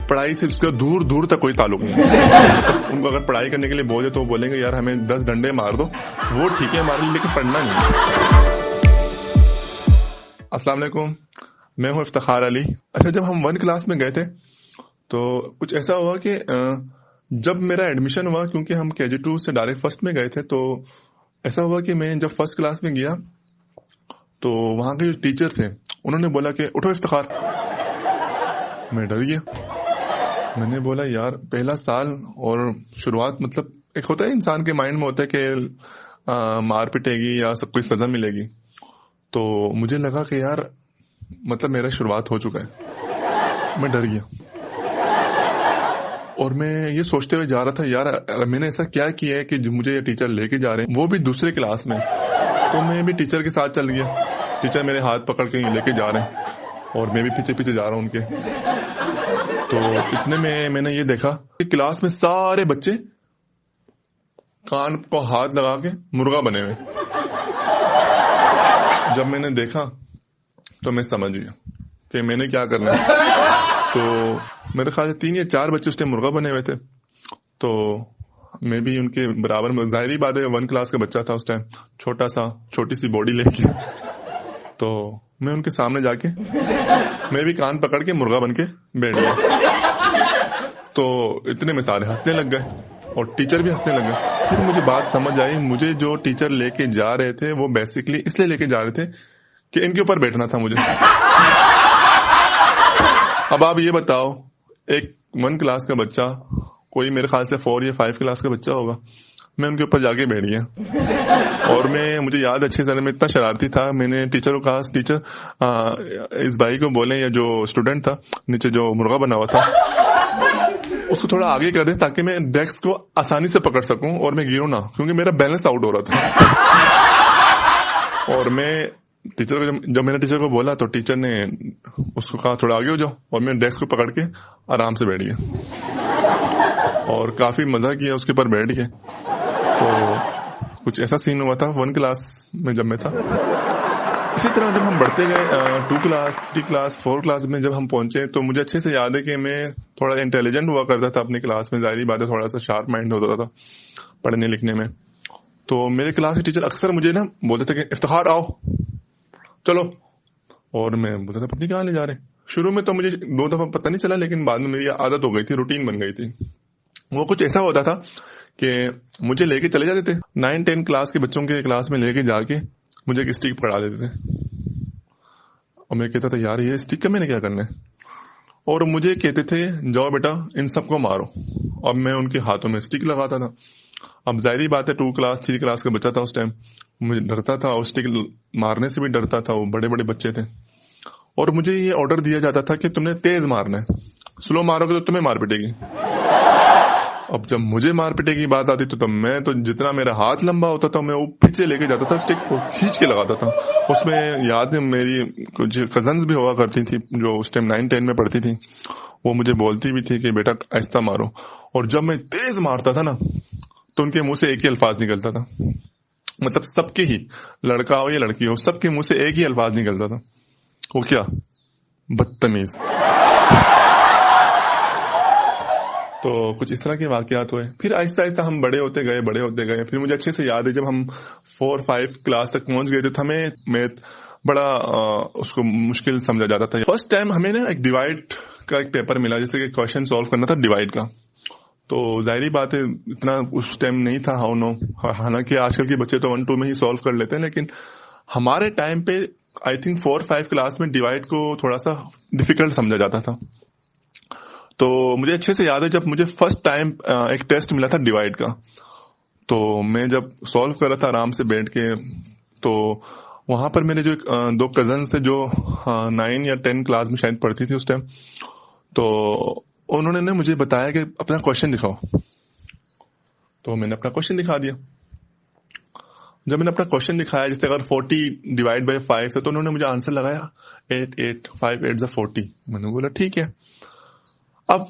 पढ़ाई से उसका दूर दूर तक कोई ताल्लुक नहीं। उनको अगर पढ़ाई करने के लिए बोले तो बोलेंगे यार हमें 10 डंडे मार दो, वो ठीक है हमारे लिए, लेकिन पढ़ना नहीं। अस्सलाम वालेकुम, मैं हूँ इफ्तिखार अली। अच्छा, जब हम 1 क्लास में गए थे तो कुछ ऐसा हुआ कि जब मेरा एडमिशन हुआ, क्योंकि हम KG2 से डायरेक्ट फर्स्ट में गए थे, तो ऐसा हुआ कि मैं जब फर्स्ट क्लास में गया तो वहां के जो टीचर थे उन्होंने बोला कि उठो इफ्तिखार। मैं डर गया। मैंने बोला यार पहला साल और शुरुआत, मतलब एक होता है इंसान के माइंड में होता है कि मार पिटेगी या सब कुछ सजा मिलेगी, तो मुझे लगा कि यार मतलब मेरा शुरुआत हो चुका है। मैं डर गया और मैं ये सोचते हुए जा रहा था यार मैंने ऐसा क्या किया है कि मुझे ये टीचर लेके जा रहे हैं, वो भी दूसरे क्लास में। तो मैं भी टीचर के साथ चल गया। टीचर मेरे हाथ पकड़ के लेके जा रहे हैं और मैं भी पीछे पीछे जा रहा हूँ उनके। तो इतने में मैंने ये देखा कि क्लास में सारे बच्चे कान को हाथ लगा के मुर्गा बने हुए। जब मैंने देखा तो मैं समझ गया कि मैंने क्या करना है। तो मेरे ख्याल से 3 या 4 बच्चे उस टाइम मुर्गा बने हुए थे, तो मैं भी उनके बराबर में। जाहिर बात है 1 क्लास का बच्चा था उस टाइम, छोटी सी बॉडी लेके। तो मैं उनके सामने जाके मैं भी कान पकड़ के मुर्गा बन के बैठ गया। तो इतने में सारे हंसने लग गए और टीचर भी हंसने लग गए। फिर मुझे बात समझ आई, मुझे जो टीचर लेके जा रहे थे वो बेसिकली इसलिए लेके जा रहे थे कि इनके ऊपर बैठना था मुझे। अब आप ये बताओ, एक 1 क्लास का बच्चा, कोई मेरे ख्याल से 4 या 5 क्लास का बच्चा होगा, मैं उनके ऊपर जाके बैठ गया। और मुझे याद अच्छे से, मैं इतना शरारती था, मैंने टीचर को कहा टीचर इस भाई को बोले, या जो स्टूडेंट था नीचे जो मुर्गा बना हुआ था उसको थोड़ा आगे कर दे ताकि मैं डेस्क को आसानी से पकड़ सकूं और मैं गिरूं ना, क्योंकि मेरा बैलेंस आउट हो रहा था। और मैं टीचर को जब मैंने टीचर को बोला तो टीचर ने उसको कहा थोड़ा आगे हो जाओ, और मैं डेस्क को पकड़ के आराम से बैठ गया और काफी मजा किया उसके ऊपर बैठ के। तो कुछ ऐसा सीन हुआ था 1 क्लास में जब मैं था। इसी तरह जब हम बढ़ते गए 2 क्लास, 3 क्लास, 4 क्लास में जब हम पहुंचे तो मुझे अच्छे से याद है कि मैं थोड़ा इंटेलिजेंट हुआ करता था अपनी क्लास में। जाहिर बात है थोड़ा सा शार्प माइंड होता था पढ़ने लिखने में। तो मेरे क्लास के टीचर अक्सर मुझे ना बोलते थे कि इफ्तिखार आओ चलो, और मैं बोलता था पत्नी कहाँ ले जा रहे। शुरू में तो मुझे 2 दफा पता नहीं चला, लेकिन बाद में मेरी आदत हो गई थी, रूटीन बन गई थी। वो कुछ ऐसा होता था कि मुझे लेके चले जाते थे 9-10 क्लास के बच्चों के क्लास में, लेके जाके मुझे एक स्टिक पकड़ा देते थे और मैं कहता था यार ये स्टिक का मैंने क्या करना है, और मुझे कहते थे जाओ बेटा इन सबको मारो। अब मैं उनके हाथों में स्टिक लगाता था। अब जाहिर बात है 2 क्लास 3 क्लास का बच्चा था उस टाइम, मुझे डरता था और स्टिक मारने से भी डरता था। वो बड़े बड़े बच्चे थे और मुझे ये ऑर्डर दिया जाता था कि तुमने तेज मारना है, स्लो मारोगे तो तुम्हें मार पिटेगी। अब जब मुझे मार पिटे की बात आती तो मैं तो जितना मेरा हाथ लंबा होता था मैं वो पीछे लेके जाता था, स्टिक को खींच के लगाता था। उसमें याद है मेरी कुछ कजन्स भी हुआ करती थी जो उस टाइम 9-10 में पढ़ती थी, वो मुझे बोलती भी थी कि बेटा आहिस्ता मारो। और जब मैं तेज मारता था ना तो उनके मुंह से एक ही अल्फाज निकलता था, मतलब सबके ही, लड़का हो या लड़की हो, सबके मुंह से एक ही अल्फाज निकलता था, वो क्या, बदतमीज। तो कुछ इस तरह के वाकयात हुए। फिर आहिस्ता आहिस्ता हम बड़े होते गए। फिर मुझे अच्छे से याद है जब हम 4-5 क्लास तक पहुंच गए थे तो हमें मैथ बड़ा उसको मुश्किल समझा जाता था। फर्स्ट टाइम हमें ना एक डिवाइड का एक पेपर मिला, जैसे कि क्वेश्चन सॉल्व करना था डिवाइड का। तो जाहिर बात है इतना उस टाइम नहीं था, हाउ नो, हालांकि आजकल के बच्चे तो 1-2 में ही सॉल्व कर लेते हैं, लेकिन हमारे टाइम पे आई थिंक 4-5 क्लास में डिवाइड को थोड़ा सा डिफिकल्ट समझा जाता था। तो मुझे अच्छे से याद है जब मुझे फर्स्ट टाइम एक टेस्ट मिला था डिवाइड का, तो मैं जब सॉल्व कर रहा था आराम से बैठ के, तो वहां पर मेरे जो 2 कजन से जो 9 या 10 क्लास में शायद पढ़ती थी उस टाइम, तो उन्होंने ने मुझे बताया कि अपना क्वेश्चन दिखाओ। तो मैंने अपना क्वेश्चन दिखा दिया। जब मैंने अपना क्वेश्चन दिखाया, जैसे अगर 40 डिवाइड बाय 5 है, तो उन्होंने मुझे आंसर लगाया 8 5 8 40। मैंने बोला ठीक है। अब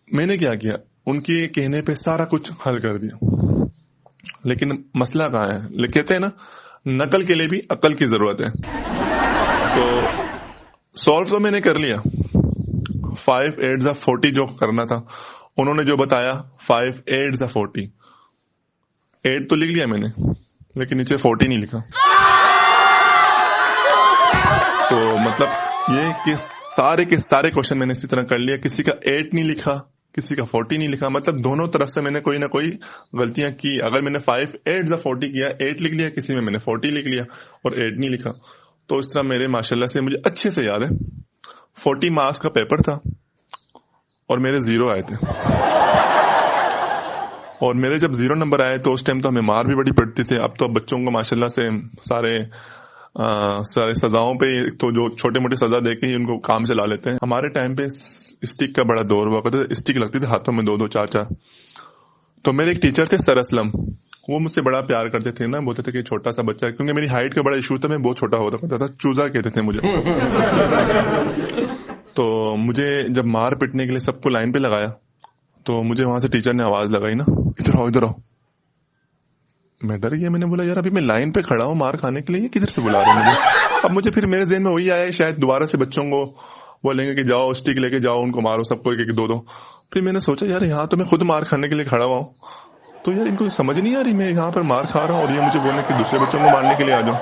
मैंने क्या किया, उनके कहने पे सारा कुछ हल कर दिया, लेकिन मसला कहाँ है, कहते हैं ना नकल के लिए भी अकल की जरूरत है। तो सॉल्व तो मैंने कर लिया, 5 8 जा 40 जो करना था, उन्होंने जो बताया 5 8 जा 40, 8 तो लिख लिया मैंने, लेकिन नीचे 40 नहीं लिखा। तो मतलब ये कि सारे के सारे क्वेश्चन मैंने इसी तरह कर लिया, किसी का 8 नहीं लिखा, किसी का 40 नहीं लिखा, मतलब दोनों तरफ से मैंने कोई ना कोई गलतियां की। अगर मैंने 5 8 जा 40 किया, 8 लिख लिया, किसी में मैंने 40 लिख लिया और 8 नहीं लिखा। तो इस तरह मेरे माशाल्लाह से मुझे अच्छे से याद है 40 मार्क्स का पेपर था और मेरे 0 आए थे। और मेरे जब 0 नंबर आए तो उस टाइम तो हमें मार भी बड़ी पड़ती थी। अब तो बच्चों को माशाल्लाह से सारे सजाओं पे तो जो छोटे मोटे सजा देके ही उनको काम चला लेते हैं। हमारे टाइम पे स्टिक का बड़ा दौर हुआ करता था, स्टिक लगती थी हाथों में 2-2 4-4। तो मेरे एक टीचर थे सर असलम, वो मुझसे बड़ा प्यार करते थे ना, बोलते थे कि छोटा सा बच्चा है, क्योंकि मेरी हाइट का बड़ा इशू था, मैं बहुत छोटा होता करता था, चूजा कहते थे मुझे। तो मुझे जब मार पिटने के लिए सबको लाइन पे लगाया, तो मुझे वहां से टीचर ने आवाज लगाई ना, इधर आओ इधर आओ। मैं डर गया, मैंने बोला यार अभी मैं लाइन पे खड़ा हूँ मार खाने के लिए, ये किधर से बुला रहे हैं मुझे। अब मुझे फिर मेरे ज़हन में वही आया, शायद दोबारा से बच्चों को बोलेंगे कि जाओ स्टिक लेके जाओ, उनको मारो सबको एक एक 2-2। फिर मैंने सोचा यार यहाँ तो मैं खुद मार खाने के लिए खड़ा हुआ हूँ, तो यार इनको समझ नहीं आ रही मैं यहाँ पर मार खा रहा हूँ और ये मुझे बोले कि दूसरे बच्चों को मारने के लिए आ जाओ।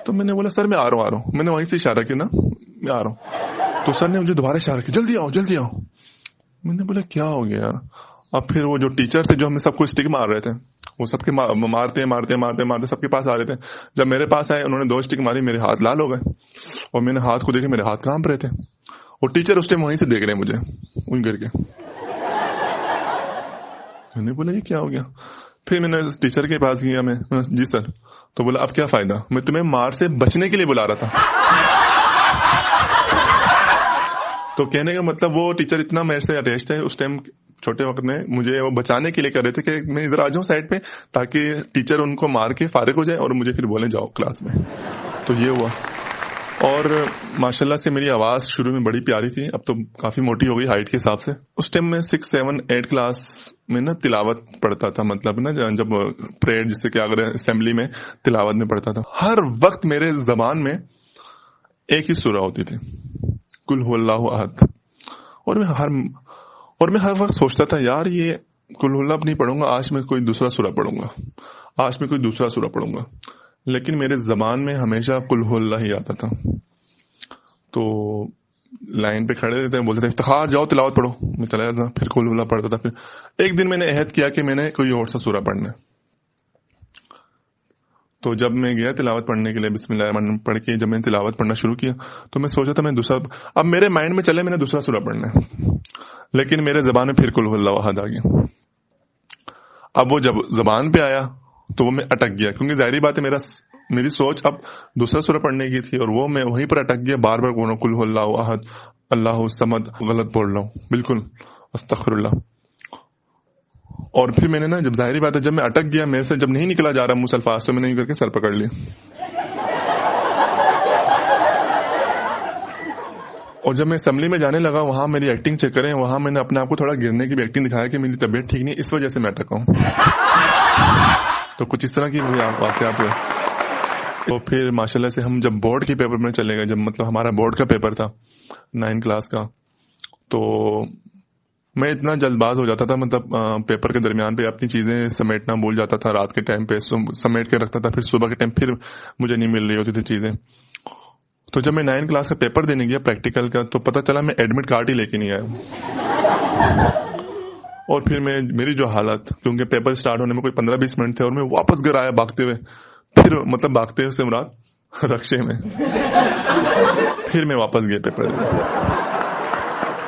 तो मैंने बोला सर मैं आ रहा हूँ, मैंने वहीं से इशारा किया ना मैं आ रहा हूँ। तो सर ने मुझे दोबारा इशारा किया, जल्दी आओ जल्दी आओ। मैंने बोला क्या हो गया यार। अब फिर वो जो टीचर थे जो हमें सबको स्टिक मार रहे थे, वो सबके मारते मारते मारते मारते सबके पास आ रहे थे। जब मेरे पास आए उन्होंने 2 स्टिक मारी, मेरे हाथ लाल हो गए और मैंने हाथ को देखे, मेरे हाथ कांप रहे थे। और टीचर उस टाइम वहीं से देख रहे हैं मुझे वहीं करके। मैंने बोला ये क्या हो गया। फिर मैंने टीचर के पास गया, मैं जी सर। तो बोला अब क्या फायदा, मैं तुम्हें मार से बचने के लिए बुला रहा था। तो कहने का मतलब वो टीचर इतना मेरे से अटैच थे उस टाइम, छोटे वक्त में मुझे वो बचाने के लिए कर रहे थे कि मैं इधर आ जाऊं साइड पे, ताकि टीचर उनको मार के फारिग हो जाए और मुझे फिर बोले जाओ क्लास में। तो ये हुआ। और माशाल्लाह से मेरी आवाज शुरू में बड़ी प्यारी थी, अब तो काफी मोटी हो गई हाइट के हिसाब से। उस टाइम में 6 7 8 क्लास में ना तिलावत पढ़ता था, मतलब ना जब प्रेयर जिससे क्या अगर असेंबली में तिलावत में पढ़ता था, हर वक्त मेरे जबान में एक ही सूरा होती थी, कुल हुवल्लाहु अहद। और मैं हर वक्त सोचता था यार ये कुल हुवल्लाह नहीं पढ़ूंगा, आज मैं कोई दूसरा सूरा पढ़ूंगा, आज मैं कोई दूसरा सूरा पढ़ूंगा। लेकिन मेरे जबान में हमेशा कुल हुवल्लाह ही आता था। तो लाइन पे खड़े रहते बोलते थे इफ्तिखार जाओ तिलावत पढ़ो, मैं चला जाता, फिर कुल हुवल्लाह पढ़ता था। फिर एक दिन मैंने अहद किया कि मैंने कोई और सा सूरा पढ़ना है। तो जब मैं गया तिलावत पढ़ने के लिए, बिस्मिल्लाह पढ़ के जब मैंने तिलावत पढ़ना शुरू किया, तो मैं सोचा था मैं दूसरा, अब मेरे माइंड में चले मैंने दूसरा सूरा पढ़ना है, लेकिन मेरे जबान में फिर कुल हुवल्लाहु अहद आ गया। अब वो जब जबान पे आया तो वो मैं अटक गया, क्योंकि जाहिर बात है मेरी सोच अब दूसरा सूरा पढ़ने की थी, और वो मैं वहीं पर अटक गया, बार बार बोल रहा हूँ कुल हुवल्लाहु अहद अल्लाहु समद, गलत बोल रहा हूँ बिल्कुल, अस्तगफिरुल्लाह। और फिर मैंने ना, जब जाहिर बात है जब मैं अटक गया, मेरे से जब नहीं निकला जा रहा मुंह से अल्फाज, तो मैंने यूं करके सर पकड़ लिया। और जब मैं असेंबली में जाने लगा, वहां मेरी एक्टिंग चेक करें, वहां मैंने अपने आप को थोड़ा गिरने की भी एक्टिंग दिखाया कि मेरी तबीयत ठीक नहीं, इस वजह से मैं अटका हूं। तो कुछ इस तरह की वाकयात हुए। तो फिर माशाल्लाह से हम जब बोर्ड के पेपर में चले गए, जब मतलब हमारा बोर्ड का पेपर था 9 क्लास का, तो मैं इतना जल्दबाज हो जाता था, मतलब पेपर के दरमियान पे अपनी चीजें समेटना भूल जाता था, रात के टाइम पे समेट के रखता था, फिर सुबह के टाइम फिर मुझे नहीं मिल रही होती थी चीजें। तो जब मैं 9 क्लास का पेपर देने गया प्रैक्टिकल का, तो पता चला मैं एडमिट कार्ड ही लेके नहीं आया। और फिर मेरी जो हालत, क्योंकि पेपर स्टार्ट होने में कोई 15-20 मिनट थे, और मैं वापस घर आया भागते हुए, फिर मतलब भागते हुए से मुराद रक्शे में, फिर मैं वापस गया पेपर देने।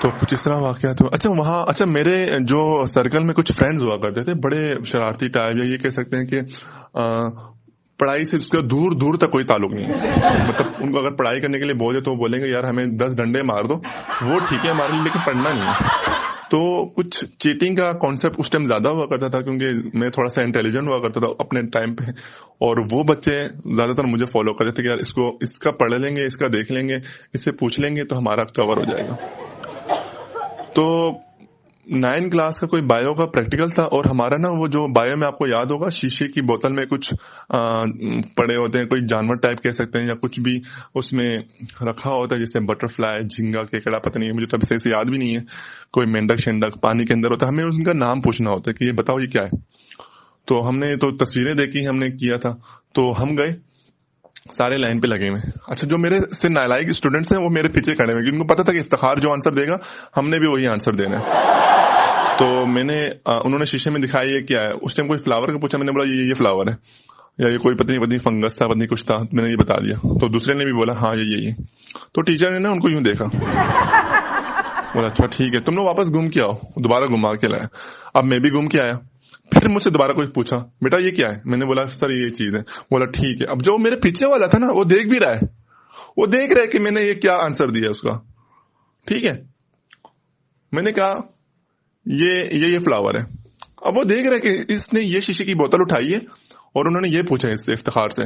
तो कुछ इस तरह वाकया था। अच्छा मेरे जो सर्कल में कुछ फ्रेंड्स हुआ करते थे, बड़े शरारती टाइप, या ये कह सकते हैं कि पढ़ाई से उसका दूर दूर तक कोई ताल्लुक नहीं है। मतलब उनको अगर पढ़ाई करने के लिए बोले तो वो बोलेंगे यार हमें 10 डंडे मार दो, वो ठीक है हमारे लिए, लेकिन पढ़ना नहीं है। तो कुछ चीटिंग का कॉन्सेप्ट उस टाइम ज्यादा हुआ करता था, क्योंकि मैं थोड़ा सा इंटेलिजेंट हुआ करता था अपने टाइम पे, और वो बच्चे ज्यादातर मुझे फॉलो करते थे कि यार इसका पढ़ लेंगे, इसका देख लेंगे, इससे पूछ लेंगे तो हमारा कवर हो जाएगा। तो 9 क्लास का कोई बायो का प्रैक्टिकल था और हमारा ना वो जो बायो में आपको याद होगा शीशे की बोतल में कुछ पड़े होते हैं, कोई जानवर टाइप कह सकते हैं या कुछ भी उसमें रखा होता है, जैसे बटरफ्लाई, झींगा, केकड़ा, पता नहीं है, मुझे तो अभी से याद भी नहीं है, कोई मेंढक शेंडक पानी के अंदर होता है, हमें उनका नाम पूछना होता है कि ये बताओ ये क्या है। तो हमने तो तस्वीरें देखी, हमने किया था, तो हम गए, सारे लाइन पे लगे हुए। अच्छा, जो मेरे से नालायक स्टूडेंट्स हैं वो मेरे पीछे खड़े हुए, उनको पता था कि इफ्तिखार जो आंसर देगा हमने भी वही आंसर देना है। तो उन्होंने शीशे में दिखाई ये क्या है, उस टाइम कोई फ्लावर का पूछा, मैंने बोला ये फ्लावर है, या ये कोई पत्नी फंगस था, पत्नी कुछ था, मैंने ये बता दिया। तो दूसरे ने भी बोला हाँ ये। तो टीचर ने ना उनको यूं देखा, बोला अच्छा ठीक है, तुम लोग वापस घूम के आओ, दोबारा घुमा के लाया। अब मैं भी घूम के आया, फिर मुझसे दोबारा कोई पूछा बेटा ये क्या है, मैंने बोला सर ये चीज है। बोला ठीक है। अब जो मेरे पीछे वाला था ना वो देख भी रहा है, वो देख रहा है कि मैंने ये क्या आंसर दिया उसका, ठीक है। मैंने कहा ये फ्लावर है। अब वो देख रहा है कि इसने ये शीशे की बोतल उठाई है और उन्होंने ये पूछा इससे इफ्तिखार से।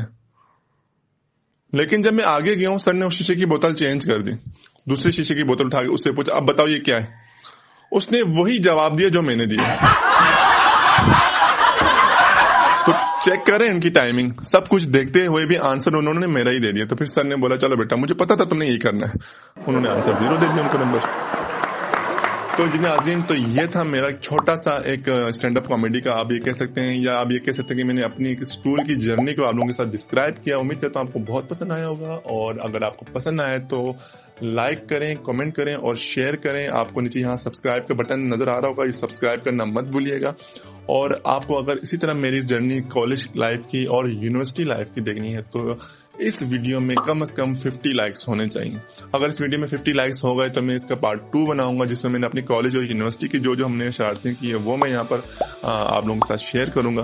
लेकिन जब मैं आगे गया हूं, सर ने उस शीशे की बोतल चेंज कर दी, दूसरी शीशे की बोतल उठा के उससे पूछा अब बताओ ये क्या है। उसने वही जवाब दिया जो मैंने दिया। तो चेक करें इनकी टाइमिंग, सब कुछ देखते हुए भी आंसर उन्होंने मेरा ही दे दिया। तो फिर सर ने बोला चलो बेटा मुझे पता था तुमने यही करना है, उन्होंने आंसर 0 दे दिया उनको नंबर। तो जिन्हें नाज़रीन, तो ये था मेरा छोटा सा एक स्टैंड अप कॉमेडी का आप ये कह सकते हैं, या आप ये कह सकते हैं कि मैंने अपनी स्कूल की जर्नी को आप लोगों के साथ डिस्क्राइब किया। उम्मीद करता हूं आपको बहुत पसंद आया होगा, और अगर आपको पसंद आया तो लाइक करें, कमेंट करें और शेयर करें। आपको नीचे यहाँ सब्सक्राइब का बटन नजर आ रहा होगा, ये सब्सक्राइब करना मत भूलिएगा। और आपको अगर इसी तरह मेरी जर्नी कॉलेज लाइफ की और यूनिवर्सिटी लाइफ की देखनी है तो इस वीडियो में कम से कम 50 लाइक्स होने चाहिए। अगर इस वीडियो में 50 लाइक्स हो गए तो मैं इसका पार्ट 2 बनाऊंगा, जिसमें मैंने अपनी कॉलेज और यूनिवर्सिटी की जो हमने शरारतें की है वो मैं यहाँ पर आप लोगों के साथ शेयर करूंगा।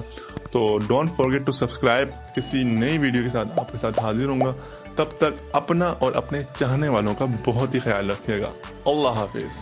तो डोंट फॉरगेट टू सब्सक्राइब। किसी नई वीडियो के साथ आपके साथ हाजिर होऊंगा। तब तक अपना और अपने चाहने वालों का बहुत ही ख्याल रखिएगा। अल्लाह हाफिज।